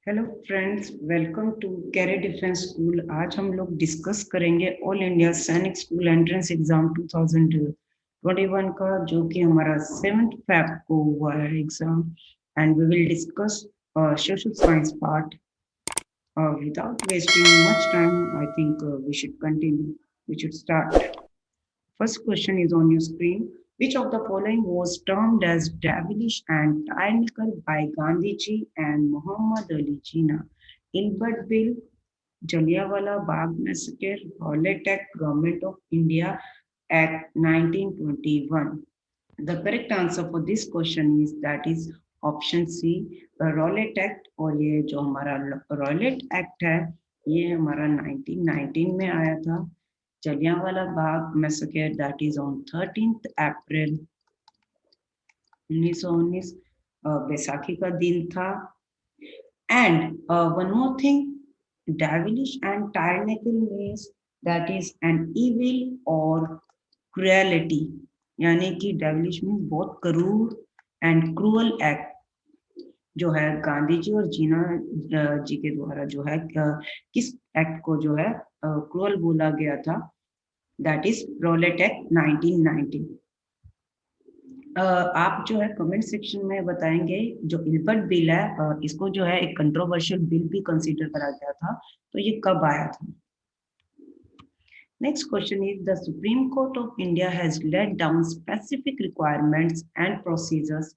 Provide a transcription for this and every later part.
Hello friends, welcome to career defence school. आज हम लोग डिस्कस करेंगे all India Sainik school entrance exam 2021 का, जो कि हमारा 7 फेब को हुआ है exam. And we will discuss social science part. Without wasting much time, I think we should continue. We should start. First question is on your screen. Which of the following was termed as devilish and tyrannical by Gandhiji and Muhammad Ali Jinnah? Ilbert Bill, Jallianwala Bagh Massacre, Rowlatt Act, Government of India Act 1921. The correct answer for this question is that is option C, Rowlatt act. और ये जो हमारा Rowlatt act है, ये हमारा 1919 में आया था। Jallianwala Bagh massacre that is on 13 अप्रैल 1919, बैसाखी का दिन था। And one more thing, devilish and tyrannical means that is an evil or cruelty, यानी कि devilish means बहुत क्रूर एंड क्रूअल एक्ट जो है गांधी जी और जीना जी के द्वारा जो है किस एक्ट को जो है क्रूअल बोला गया था, दैट इज रॉलेट एक्ट 1919। आप जो है कमेंट सेक्शन में बताएंगे जो इल्बर्ट बिल है, इसको जो है एक कंट्रोवर्शियल बिल भी कंसीडर करा गया था, तो ये कब आया था। Next question is, the Supreme Court of India has laid down specific requirements and procedures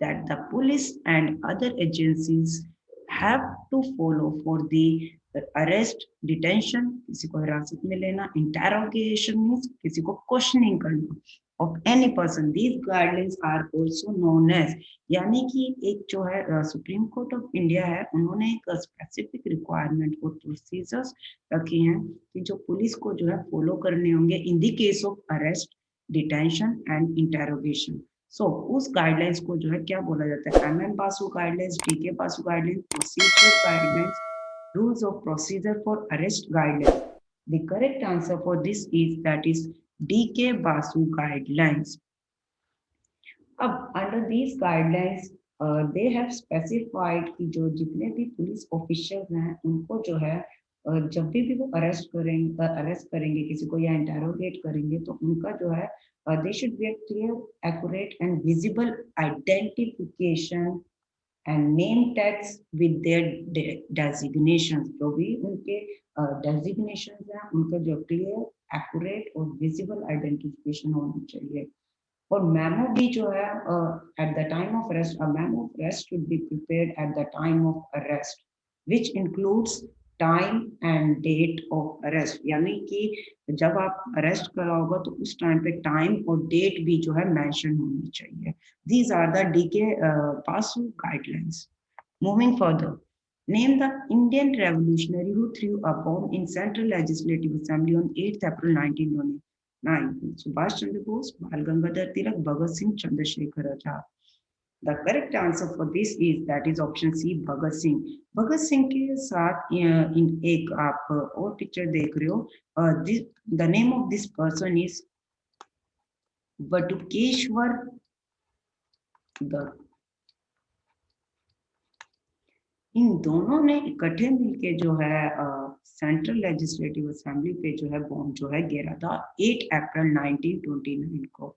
that the police and other agencies have to follow for the arrest, detention, किसी को हिरासत में लेना, interrogation means किसी को questioning करना of any person. These guidelines are also known as, यानी कि एक जो है सुप्रीम कोर्ट ऑफ इंडिया है, उन्होंने एक स्पेसिफिक रिक्वायरमेंट और प्रोसीजर्स रखी हैं कि जो पुलिस को जो है फॉलो करने होंगे in the case of arrest, detention and interrogation. So उस गाइडलाइंस को जो है क्या बोला जाता है, M Basu guidelines, D K. Basu guidelines, procedure guidelines, rules of procedure for arrest guidelines. The correct answer for this is that is D.K. Basu guidelines. अब under these guidelines they have specified कि जो जितने भी पुलिस ऑफिशियल हैं उनको जो है जब भी वो अरेस्ट करेंगे किसी को या इंटेरोगेट करेंगे, तो उनका जो है they should be a clear, accurate and visible identification and name tags with their designation. जो भी उनके डेजिग्नेशन हैं उनका जो क्लियर, एक्यूरेट और विजिबल आइडेंटिफिकेशन होनी चाहिए। और मेमो भी जो है at the time of arrest, a memo of arrest should be prepared at the time of arrest which includes time and date of arrest, यानी कि जब आप अरेस्ट करा होगा तो उस टाइम पे टाइम और डेट भी जो है मेंशन होनी चाहिए। These are the D K. Basu guidelines. Moving further, name the Indian revolutionary who threw a bomb in Central Legislative Assembly on 8th April 1929. Subhash Chandra Bose, Bal Gangadhar Tilak, Bhagat Singh, Chandrasekhar Azad. The correct answer for this is that is option C, Bhagat Singh. Bhagat Singh के साथ इन एक आप और picture देख रहे हो, the name of this person is Batukeshwar Dutt. इन दोनों ने इकट्ठे मिलके जो है सेंट्रल लेजिस्लेटिव असेंबली पे जो है बॉम्ब जो है गिरा था 8 अप्रैल 1929 को।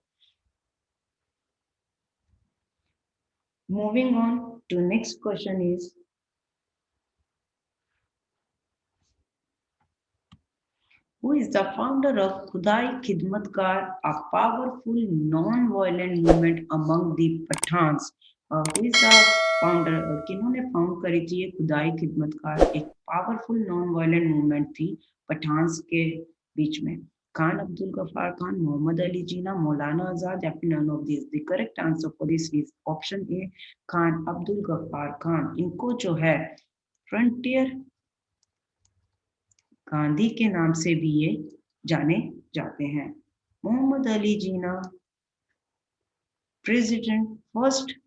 Moving on to next question is, who is the founder of Khudai Khidmatkar, a powerful non-violent movement among the Pathans? Who is the founder? किन्होंने फाउंड करी थी ये खुदाई खिदमतकार? एक पावरफुल नॉन वायलेंट मूवमेंट थी पठान्स के बीच में। खान अब्दुल गफ्फार खान, मोहम्मद अली जिन्ना, मौलाना आजाद, या फिर none of this. The correct answer for this is option A, Khan Abdul Ghaffar Khan. इनको जो है फ्रंटियर गांधी के नाम से भी ये जाने जाते हैं। Mohammad Ali Jinnah, president, first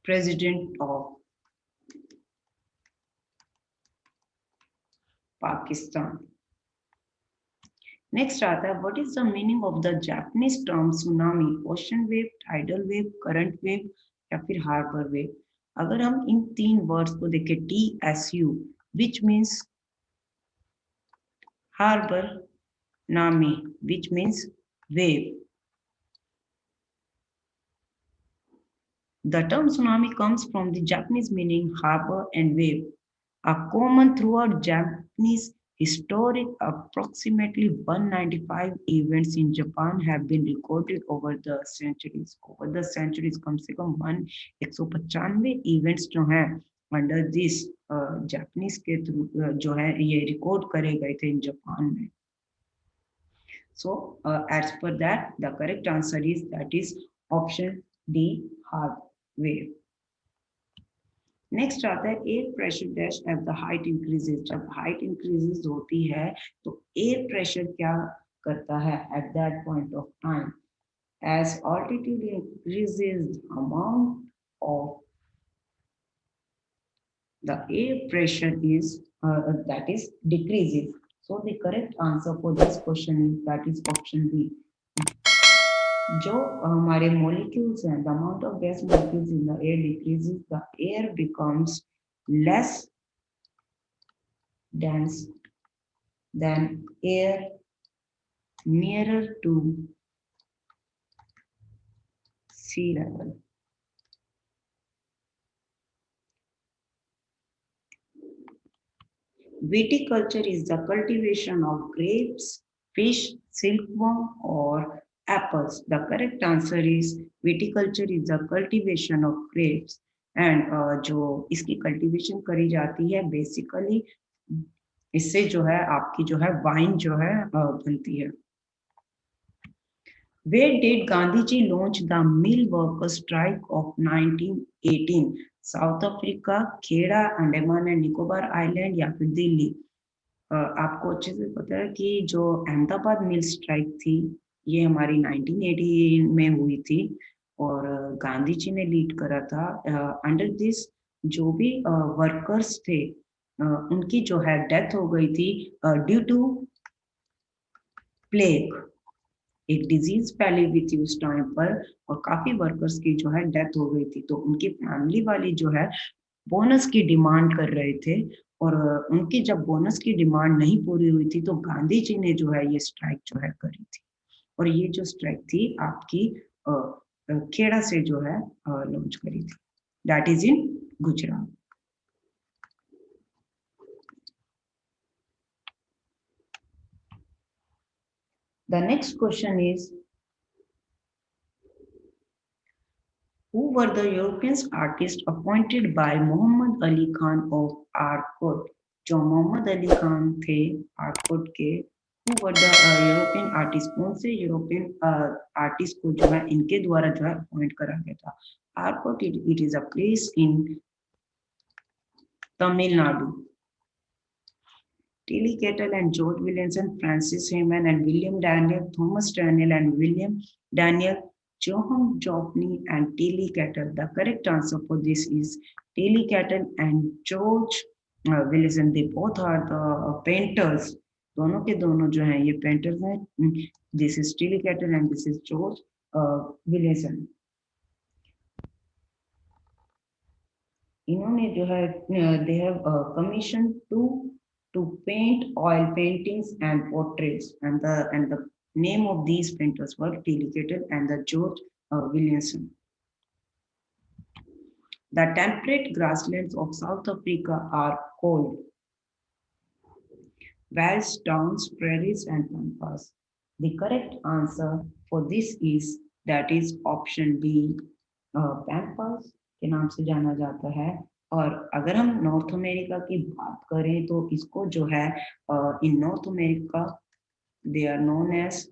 president of Pakistan. Next आता है, what is the meaning of the Japanese term tsunami? Ocean wave, tidal wave, current wave, या फिर हार्बर वेव? अगर हम इन तीन वर्ड्स को देखें, TSU विच मीन्स हार्बर, नामी which means wave. The term tsunami comes from the Japanese meaning harbor and wave, a common throughout Japanese historic. Approximately 195 events in Japan have been recorded over the centuries. Over the centuries, कम से कम 195 events जो हैं under this Japanese के through जो है ये record करे गए थे इन जापान में. So as per that, the correct answer is that is option D, hard wave. Next आता है air pressure dash at the height increases. जब हाइट इंक्रीजेस होती है तो एयर प्रेशर क्या करता है at that point of time. As altitude increases amount of the air pressure is that is decreases. So the correct answer for this question is that is option B. जो हमारे molecules हैं, the amount of gas molecules in the air decreases, the air becomes less dense than air nearer to sea level. Viticulture is the cultivation of grapes, fish, silkworm, or apples. The correct answer is viticulture is the cultivation of grapes. And जो इसकी cultivation करी जाती है basically इससे जो है आपकी जो है वाइन जो है बनती है. Where did Gandhiji launch the mill worker strike of 1918? South Africa, Kheda, Andaman and Nicobar island या फिर दिल्ली. आपको अच्छे से पता है कि जो अहमदाबाद मिल स्ट्राइक थी ये हमारी 1980 में हुई थी और गांधी जी ने लीड करा था. अंडर दिस जो भी वर्कर्स थे उनकी जो है डेथ हो गई थी ड्यू टू प्लेग. एक डिजीज फैली हुई थी उस टाइम पर और काफी वर्कर्स की जो है डेथ हो गई थी. तो उनकी फैमिली वाली जो है बोनस की डिमांड कर रहे थे और उनकी जब बोनस की डिमांड नहीं पूरी हुई थी तो गांधी जी ने जो है ये स्ट्राइक जो है करी थी. और ये जो स्ट्राइक थी आपकी खेड़ा से जो है लॉन्च करी थी. That is in Gujarat. The next question is, who were the European artists appointed by Muhammad Ali Khan of Arcot? जो मोहम्मद अली खान थे आर्कोट के, who were the European artists? कौन से यूरोपियन आर्टिस्ट को जो है इनके द्वारा जो है अपॉइंट करा गया था. Arcot it is a place in Tamil Nadu. Tilly Kettle and George Williamson, Francis Heyman and William Daniel, Thomas Daniel and William Daniel, Johann Jopney and Tilly Kettle. The correct answer for this is Tilly Kettle and George Williamson. They both are the painters. दोनों के दोनों जो हैं ये painters हैं. This is Tilly Kettle and this is George Williamson. इन्होंने जो है they have commissioned to paint oil paintings and portraits, and the name of these painters were Tilly Kettle and the George Williamson. The temperate grasslands of South Africa are called vales, downs, prairies, and pampas. The correct answer for this is that is option B. pampas के नाम से जाना जाता है. और अगर हम north America की बात करें तो इसको जो है in North America they are known as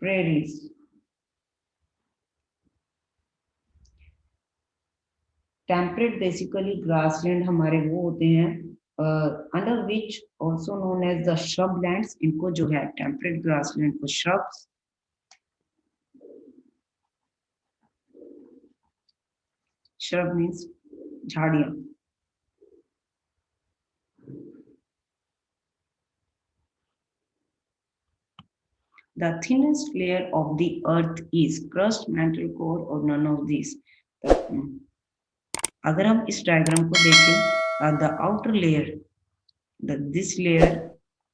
prairies. Temperate basically grassland हमारे वो होते हैं under which also known as the shrublands. इनको जो है टेम्परेट ग्रासलैंड को श्रब्स, shrub means झाड़ियां. The thinnest layer of the earth is crust, mantle, core or none of these. अगर हम इस डायग्राम को देखें, the outer layer, this layer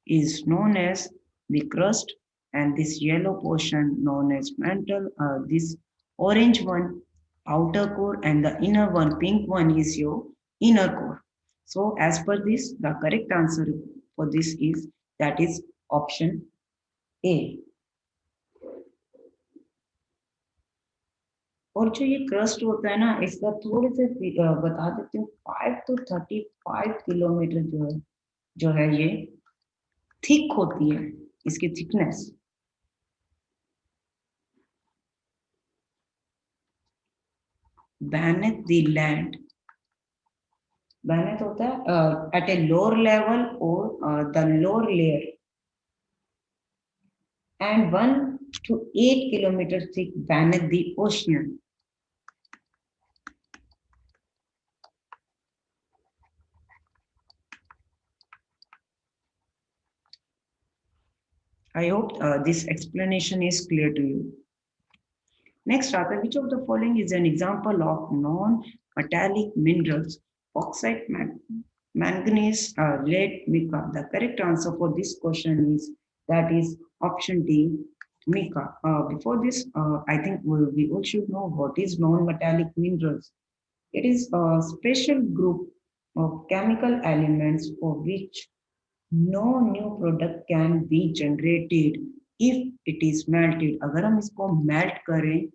is known as the crust, and this yellow portion known as mantle. This orange one, outer core, and the inner one, pink one, is your inner core. So as per this, the correct answer for this is, that is option A. और जो ये crust होता है ना, इसका थोड़े से बता देती हूँ, 5 to 35 किलोमीटर जो है ये थिक होती है, इसकी thickness. beneath the land, beneath होता है at a lower level or the lower layer, and 1 to 8 kilometers thick beneath the ocean. I hope this explanation is clear to you. Next, which of the following is an example of non-metallic minerals? Bauxite, manganese, lead, mica. The correct answer for this question is, that is option D, mica. Before this, I think we all should know what is non-metallic minerals. It is a special group of chemical elements for which no new product can be generated if it is melted. अगर हम इसको melt करें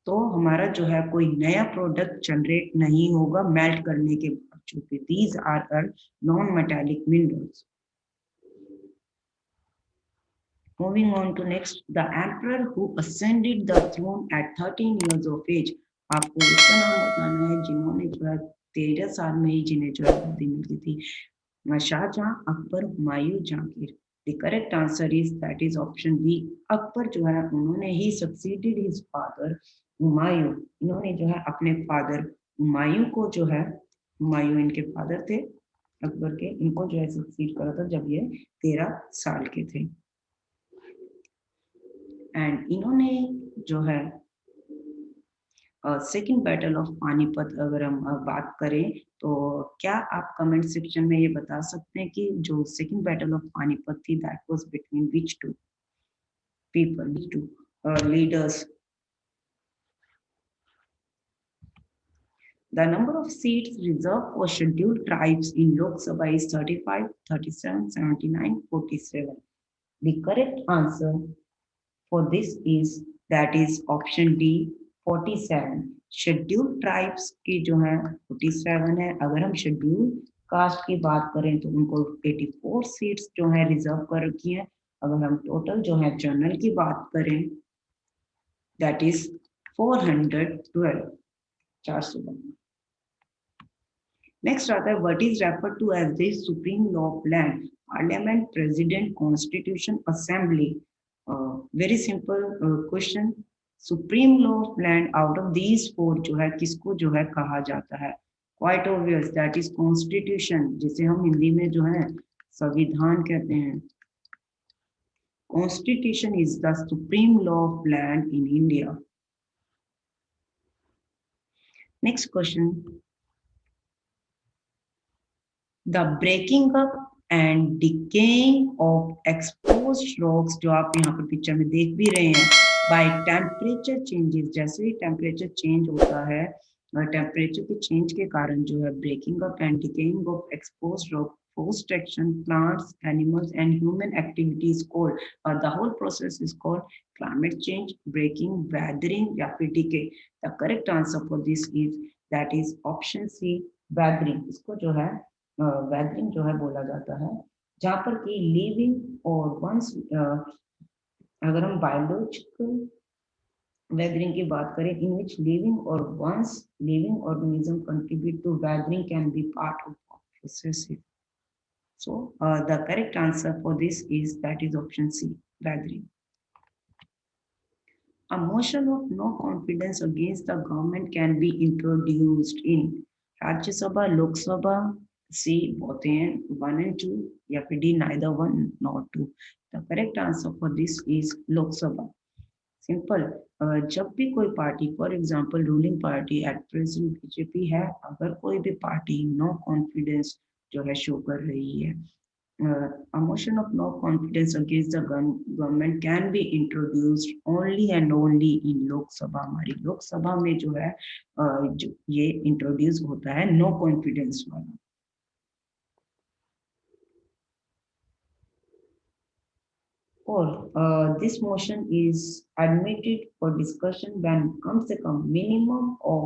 तो हमारा जो है कोई नया प्रोडक्ट जनरेट नहीं होगा मेल्ट करने के बाद, चूंकि these are non-metallic minerals. Moving on to next, the emperor who ascended the throne at 13 years of age. आपको उसका नाम बताना है जिन्होंने जो है 13 साल में ही जिन्हें जो है गद्दी मिली थी। Shahjahan, Akbar, Humayun, Jahangir. The correct answer is, that is option B. Akbar जो है उन्होंने ही succeeded his father हुमायूं. इन्होंने जो है अपने फादर हुमायूं को जो है, हुमायूं इनके फादर थे अकबर के, इनको जो है सक्सीड करा था जब ये 13 साल के थे. एंड इन्होंने जो है सेकेंड बैटल ऑफ पानीपत, अगर हम बात करें तो क्या आप कमेंट सेक्शन में ये बता सकते हैं कि जो सेकेंड बैटल ऑफ पानीपत थी, that was between which two people, two leaders? The number of seats reserved for scheduled tribes in Lok Sabha is 35, 37, 79, 47. The correct answer for this is, that is option D, 47. Scheduled tribes की जो है 47 है. अगर हम scheduled caste की बात करें तो उनको 84 सीट्स जो है रिजर्व कर रखी है. अगर हम टोटल जो है जनरल की बात करें, दैट इज 412, 412. नेक्स्ट आता है, what is referred to as the supreme law of land? Parliament, president, constitution, assembly. Very simple question. Supreme law of land out of these four जो है किसको जो है कहा जाता है? Quite obvious, that is constitution, जिसे हम हिंदी में जो है संविधान कहते हैं. Constitution is the supreme law of land in India. Next question. The breaking up and decaying of exposed rocks, जो आप यहाँ पर पिक्चर में देख भी रहे हैं, by temperature changes, जैसे ही टेम्परेचर चेंज होता है, टेम्परेचर के चेंज के कारण जो है breaking up and decaying of exposed rock, forced action, plants, animals and human activity is called, the whole process is called climate change, breaking, weathering या फिर decay. The correct answer for this is, that is option C, weathering. इसको जो है weathering जो है बोला जाता है, जहाँ पर कि लिविंग और वंस, अगर हम बायोलॉजिकल वेदरिंग की बात करें, इन विच लिविंग और ones living organism contribute to weathering can be part of process. So the correct answer for this is, that is option C, weathering. A motion of no confidence against the government can be introduced in Rajya Sabha, Lok Sabha, C, both हैं 1 and 2, या फिर D, neither 1 nor 2. The correct answer for this is Lok Sabha. Simple. जब भी कोई party, for example ruling party at present BJP है, अगर कोई भी पार्टी नो कॉन्फिडेंस जो है शो कर रही है, a motion of no confidence against the government can be introduced only and only in लोक सभा। हमारी लोक सभा में जो है जो ये इंट्रोड्यूस होता है नो कॉन्फिडेंस वाला। और this motion is admitted for discussion when कम से कम minimum of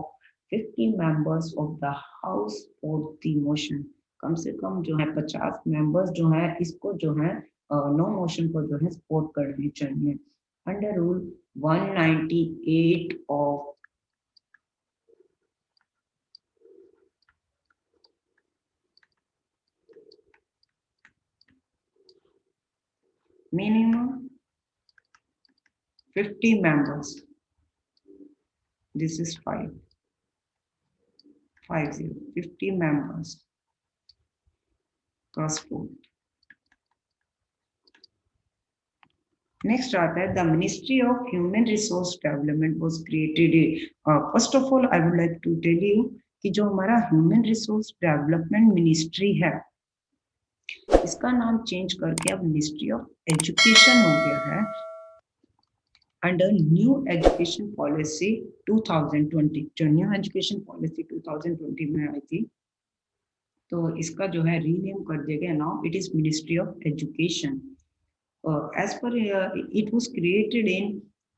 50 members of the house for the motion। कम से कम जो है 50 मेंबर्स जो है इसको जो है नो मोशन को जो है सपोर्ट करनी चाहिए। Under rule 198 of minimum 50 members, this is 50 members का सपोर्ट। नेक्स्ट आता है the ministry of human resource development was created. First of all I would like to tell you कि जो हमारा ह्यूमन रिसोर्स डेवलपमेंट मिनिस्ट्री है, इसका नाम चेंज करके अब मिनिस्ट्री ऑफ एजुकेशन हो गया है अंडर न्यू एजुकेशन पॉलिसी 2020। जो न्यू एजुकेशन पॉलिसी 2020 में आई थी, तो इसका जो है रीनेम कर दिया गया। Now it is ministry of education. As per it was created in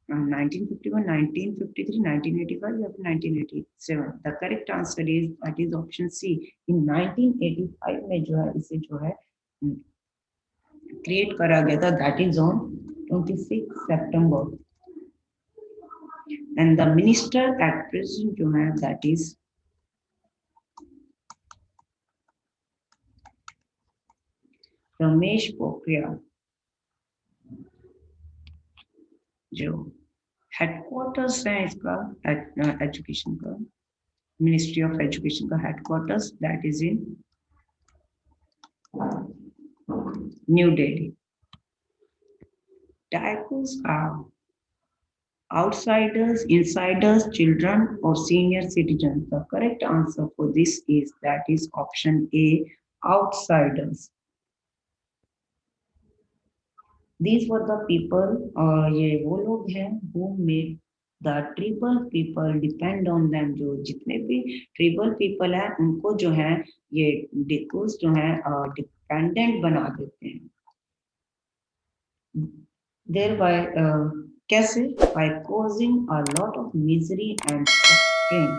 1951, 1953, 1985 या 1987। The correct answer is that is option C। in 1985 में जो है इसे जो है क्रिएट करा गया था, that is on 26 September। and the minister at present जो है that is रमेश पोखरियाल। जो हेडक्वार्टर्स है इसका एजुकेशन का, मिनिस्ट्री ऑफ एजुकेशन का headquarters that is in New Delhi. Types are outsiders, insiders, children or senior citizens। The correct answer for this is that is option A, outsiders। These were the people, ये वो लोग हैं who made the tribal people depend on them। जो जितने भी ट्रिबल people हैं उनको जो है ये डिकोस जो है डिपेंडेंट बना देते हैं। thereby कैसे? by causing a lot of misery and suffering।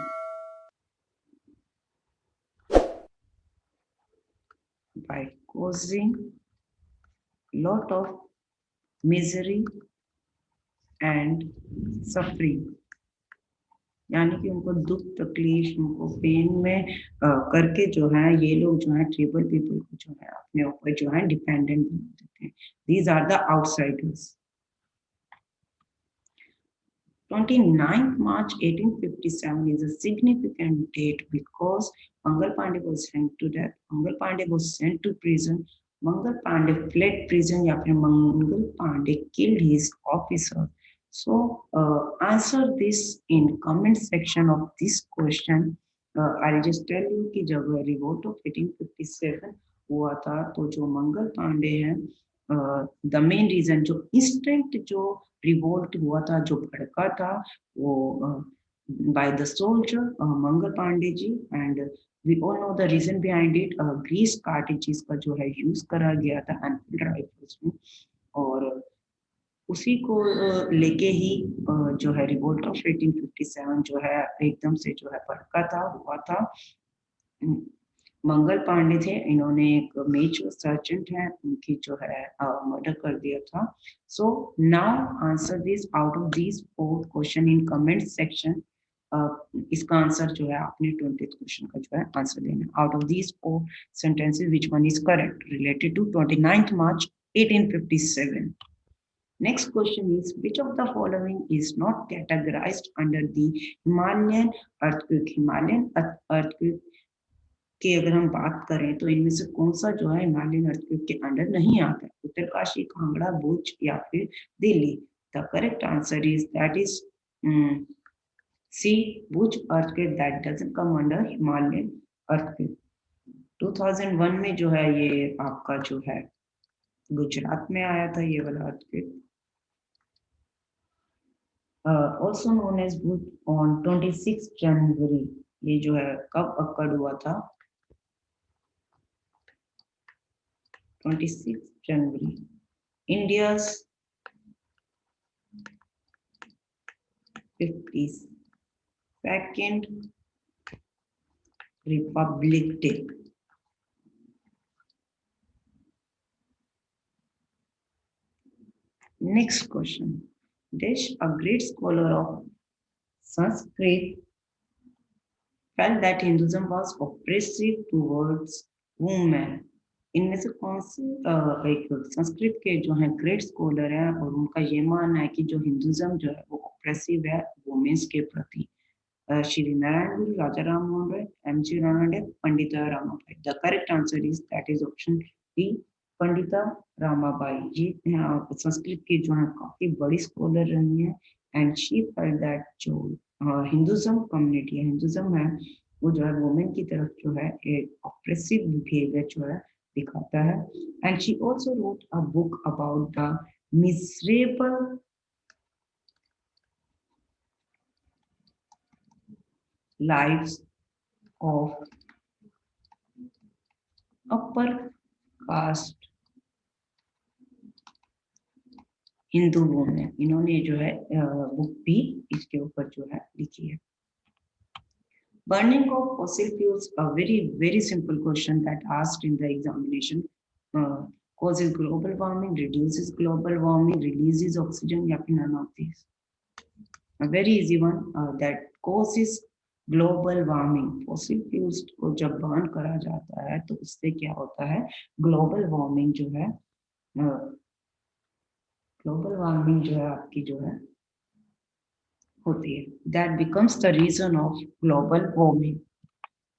by causing lot of misery and suffering, यानी कि उनको दुख तकलीफ, उनको पेन में करके जो है ये लोग जो है ट्रिबल पीपल को जो है अपने ऊपर जो है डिपेंडेंट बना देते हैं। These are the outsiders. 29th March 1857 is a significant date because Mangal Pandey was sent to death। Mangal Pandey was sent to prison। Mangal Pandey fled prison या फिर Mangal Pandey killed his officer। So answer this in comment section of this question। I'll just tell you कि जब revolt of 1857 हुआ था तो जो मंगल पांडे हैं the main reason जो इंस्टेंट जो रिवोल्ट हुआ था, जो भड़का था, वो by the soldier Mangal Pandey ji. And we all know the reason behind it. Grease cartridges का जो है यूज करा गया था एनफील्ड राइफल्स में, और उसी को लेके ही जो है रिवोल्ट ऑफ 1857 जो है एकदम से जो है भड़का था, हुआ था। मंगल पांडे थे, इन्होंने एक मेजर सर्जेंट है उनकी जो है मर्डर कर दिया था। So now answer this out of this 4 question in comment section. इसका आंसर जो है आपने 20th क्वेश्चन का जो है आंसर देना। Out of this 4 sentences which one is correct related to 29th March 1857। Next question is which of the following is not categorized under the Himalayan earthquake? Himalayan earthquake कि अगर हम बात करें तो इनमें से कौन सा जो है हिमालयन अर्थक्वेक के अंडर नहीं आता है? उत्तरकाशी, कांगड़ा, भुज या फिर Delhi? The correct answer is that is C, Bhuj earthquake that doesn't come under Himalayan earthquake. 2001 में जो है ये आपका जो है गुजरात में आया था ये वाला earthquake. Also known as Bhuj on 26 January. ये जो है कब अक्कड़ हुआ था? 26 जनवरी। India's 52nd Republic Day. Next question. Desh, a great scholar of Sanskrit, felt that Hinduism was oppressive towards women. इनमें से कौन से एक संस्कृत के जो है ग्रेट स्कॉलर हैं और उनका ये मानना है कि जो हिंदुज्म जो है वो ऑप्रेसिव है वुमेन्स के प्रति? श्री नारायण गुरु, राजा Ram Mohan Roy, MG. Ranade, Pandita Ramabai. The correct answer is that is option D, Pandita Ramabai. ये संस्कृत की जो है काफी बड़ी स्कॉलर रही है एंड शी फेल्ट दैट जो हिंदुज्म कम्युनिटी है, हिंदुज्म है, वो जो है वुमेन की तरफ जो है एक ऑप्रेसिव बिहेवियर जो है दिखाता है। And she also wrote a book about the miserable lives of upper caste Hindu women. इन्होंने जो है बुक भी इसके ऊपर जो है लिखी है। Burning of fossil fuels, a very simple question that asked in the examination. Causes global warming, reduces global warming, releases oxygen, या फिर none of these? A very easy one, that causes global warming. Fossil fuels को जब burn करा जाता है तो उससे क्या होता है? ग्लोबल वार्मिंग जो है, ग्लोबल वार्मिंग जो है आपकी जो है होती है। That becomes the reason of global warming.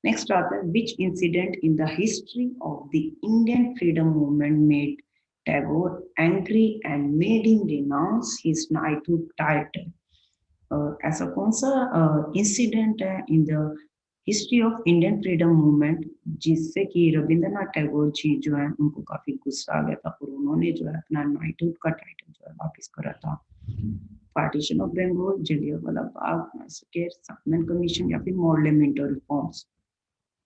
Next आता है, which incident in the history of the Indian freedom movement made Tagore angry and made him renounce his knighthood title? ऐसा कौन सा इंसिडेंट है in the history of Indian freedom movement जिससे कि रविंद्रनाथ टैगोर जी जो है उनको काफी गुस्सा आ गया था और उन्होंने जो है अपना नाइटहुड का टाइटल जो है वापस करा था? Partition of Bengal, Jallianwala Bagh massacre, Simon commission या फिर model Minto reforms?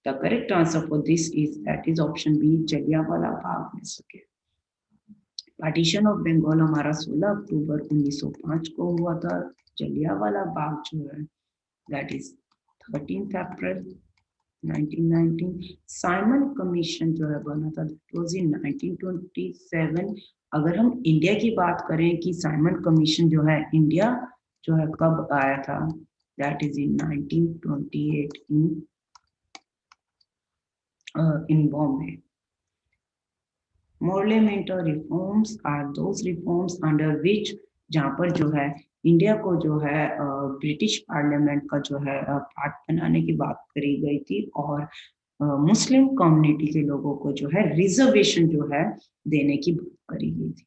The correct answer for this is that is option B, Jallianwala Bagh massacre. Partition of Bengal हमारा 16 अक्टूबर 1905 को हुआ था। जलियांवाला बाग जो है that is 13 April 1919। Simon commission जो है बना था दैट वाज इन 1927। अगर हम इंडिया की बात करें कि साइमन कमीशन जो है इंडिया जो है कब आया था, that is in 1928 in Bombay. Parliamentary reforms are those reforms under which, जहाँ पर जो है इंडिया को जो है ब्रिटिश पार्लियामेंट का जो है पार्ट बनाने की बात करी गई थी और मुस्लिम कम्युनिटी के लोगों को जो है रिजर्वेशन जो है देने की बात करी गई थी।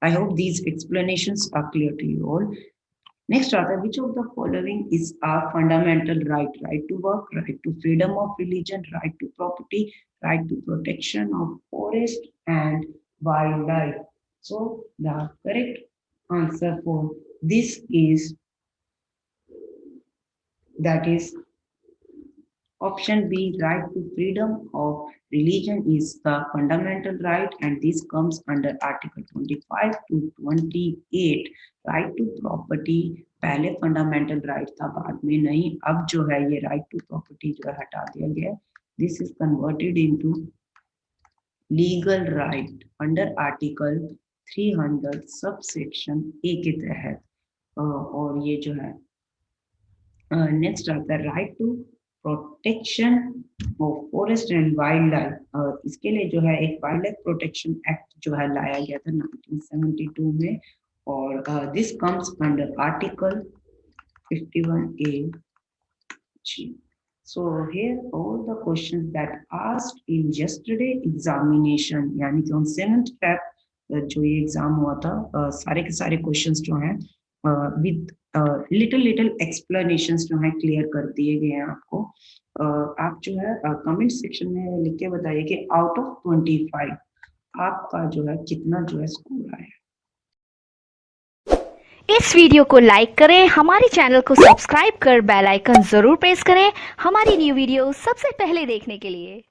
I hope these explanations are clear to you all. Next आता है, which of the following is a fundamental right? Right to work, right to freedom of religion, right to property, right to protection of forest and wild life? So the correct answer for this is that is option B, right to freedom of religion is the fundamental right and this comes under article 25 to 28. right to property पहले fundamental right था, बाद में नहीं। अब जो है ये right to property जो है हटा दिया गया। This is converted into legal right under article 300 sub section A के तहत। और ये जो है नेक्स्ट आता है right to protection of forest and wild life. इसके लिए जो है एक वाइल्ड लाइफ प्रोटेक्शन एक्ट जो है लाया गया था 1972 में और this comes under article 51A G. So here all the questions that asked in yesterday examination, यानी कि on 7th Feb जो ये एग्जाम हुआ था, सारे के सारे क्वेश्चंस जो हैं विद लिटिल एक्सप्लेनेशंस जो हैं क्लियर कर दिए गए हैं आपको। आप जो है कमेंट सेक्शन में लिख के बताइए कि आउट ऑफ 25 आपका जो है कितना जो है स्कोर आया। इस वीडियो को लाइक करें, हमारे चैनल को सब्सक्राइब कर बेल आइकन जरूर प्रेस करें हमारी न्यू वीडियो सबसे पहले देखने के लिए।